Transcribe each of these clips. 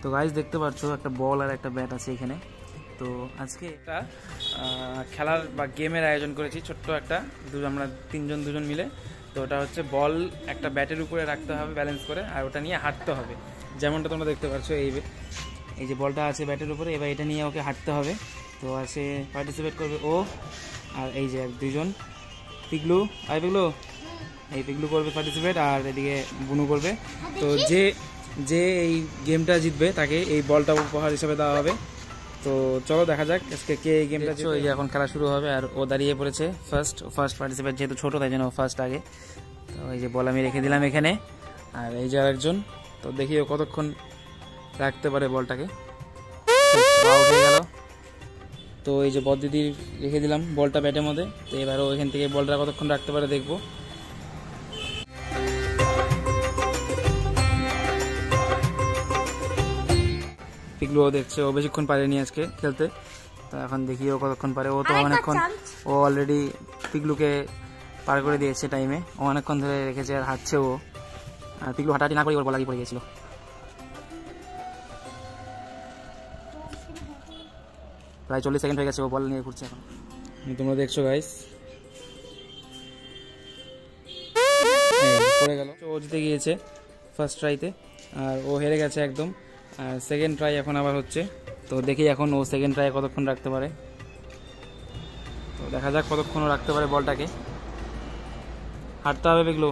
তো গাইস দেখতে পাচ্ছ একটা বল আর একটা ব্যাট আছে এখানে। তো আজকে একটা খেলার বা গেমের আয়োজন করেছি, ছোট্ট একটা আমরা দুজন মিলে। তো ওটা হচ্ছে বল একটা ব্যাটের উপরে রাখতে হবে ব্যালেন্স করে, আর ওটা নিয়ে হাঁটতে হবে। যেমনটা তোমরা দেখতে পাচ্ছ এই যে বলটা আছে ব্যাটের উপরে, এবার এটা নিয়ে ওকে হাঁটতে হবে। তো আছে পার্টিসিপেট করবে ও আর এই যে দুজন পিগলু, এই পিগলু করবে পার্টিসিপেট, আর এদিকে বুনু করবে। তো যে এই গেমটা জিতবে তাকে এই বলটা উপহার হিসেবে দেওয়া হবে। তো চলো দেখা যাক আজকে কে এই গেমটা জিতবে। এই যে এখন খেলা শুরু হবে, আর ও দাঁড়িয়ে পড়েছে ফার্স্ট পার্টিসিপেট, যেহেতু ছোটো তাই জন্য ফার্স্ট আগে। তো এই যে বল আমি রেখে দিলাম এখানে, আর এই যে আরেকজন। তো দেখি ও কতক্ষণ রাখতে পারে বলটাকে। আউট হয়ে গেল। তো এই যে বদ্দিদি রেখে দিলাম বলটা ব্যাটের মধ্যে। তো এবারও এখান থেকে বলটা কতক্ষণ রাখতে পারে দেখবো। পিগলুও দেখছে, ও বেশিক্ষণ পারেনি আজকে খেলতে। তো এখন দেখি ও কতক্ষণ পারে। ও তো অনেকক্ষণ, ও অলরেডি পিগলুকে পার করে দিয়েছে টাইমে। ও অনেকক্ষণ ধরে রেখেছে আর হাঁটছে ও। আর পিগলু হাঁটাহাঁটি না করে ওর বলাগি পড়ে গেছিল। প্রায় 40 সেকেন্ড হয়ে গেছে ও বল নিয়ে ঘুরছে এখন। তোমরা দেখছো গাইস, পড়ে গেল। ও জিতে গিয়েছে ফার্স্ট ট্রাইতে, আর ও হেরে গেছে একদম। আর সেকেন্ড ট্রাই এখন আবার হচ্ছে। তো দেখি এখন ও সেকেন্ড ট্রাই কতক্ষণ রাখতে পারে। তো দেখা যাক কতক্ষণ ও রাখতে পারে বলটাকে। হাঁটতে হবে পিগলু।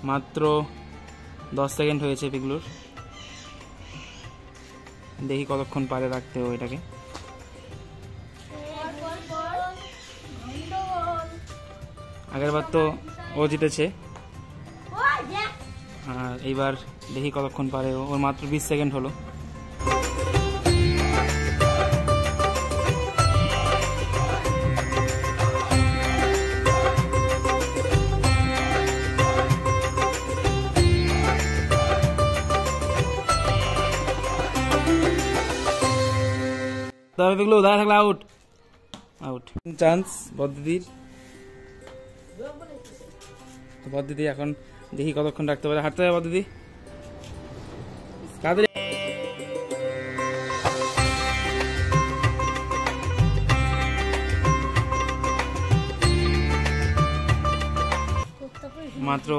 মাত্র 10 সেকেন্ড হয়েছে পিগলুর। দেখি কতক্ষণ পারে রাখতে ও এটাকে। আগেরবার তো ও জিতেছে, আর এইবার দেখি কতক্ষণ পারে। ওর মাত্র 20 সেকেন্ড হলো। তবে পিগলু দাঁড়া থাকলে আউট চান্স বদ্দিদির। তো বদ্দিদি এখন দেখি কতক্ষণ রাখতে পারে। হাঁটতে হবে বদ্দিদি, তাড়াতাড়ি। মাত্র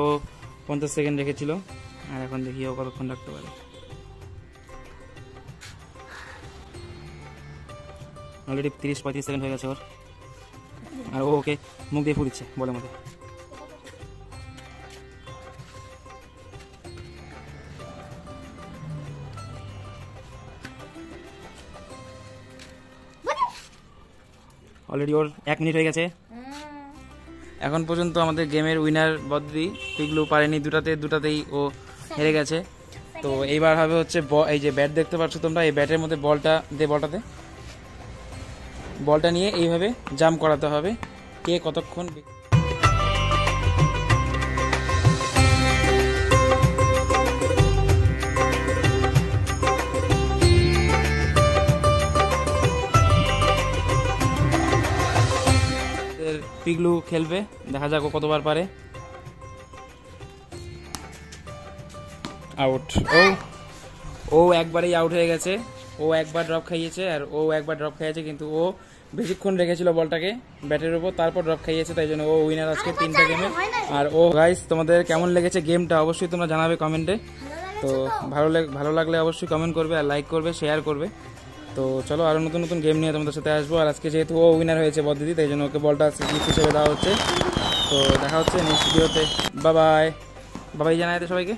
50 সেকেন্ড রেখেছিল, আর এখন দেখি ও কতক্ষণ রাখতে পারে। অলরেডি 30-35 সেকেন্ড হয়ে গেছে ওর, আর ও ওকে মুখ দিয়ে ফুলিচ্ছে বলের মধ্যে। অলরেডি ওর 1 মিনিট হয়ে গেছে। এখন পর্যন্ত আমাদের গেমের উইনার বদ্দি। পিগলু পারেনি দুটাতেই ও হেরে গেছে। তো এইবার হবে হচ্ছে এই যে ব্যাট দেখতে পাচ্ছ তোমরা, এই ব্যাটের মধ্যে বলটা নিয়ে এইভাবে জাম্প করাতে হবে। কে কতক্ষণ পিগলু খেলবে, দেখা যাক ও কতবার পারে। আউট। ও একবারেই আউট হয়ে গেছে। ও একবার ড্রপ খাইয়েছে, আর ও একবার ড্রপ খাইয়েছে, কিন্তু ও বেশিক্ষণ রেখেছিল বলটাকে ব্যাটের উপর, তারপর ড্রপ খাইয়েছে, তাই জন্য ও উইনার আজকে 3টা গেমে। আর ও গাইস, তোমাদের কেমন লেগেছে গেমটা অবশ্যই তোমরা জানাবে কমেন্টে। তো ভালো লাগলে অবশ্যই কমেন্ট করবে, আর লাইক করবে, শেয়ার করবে। তো চলো আরো নতুন গেম নিয়ে তোমাদের সাথে আসবো। আর আজকে যেহেতু ও উইনার হয়েছে বদ্দিদি, তাই জন্য ওকে বলটা গিফট হিসেবে দেওয়া হচ্ছে। তো দেখা হচ্ছে নেক্সট ভিডিওতে। বাই জানাই সবাইকে।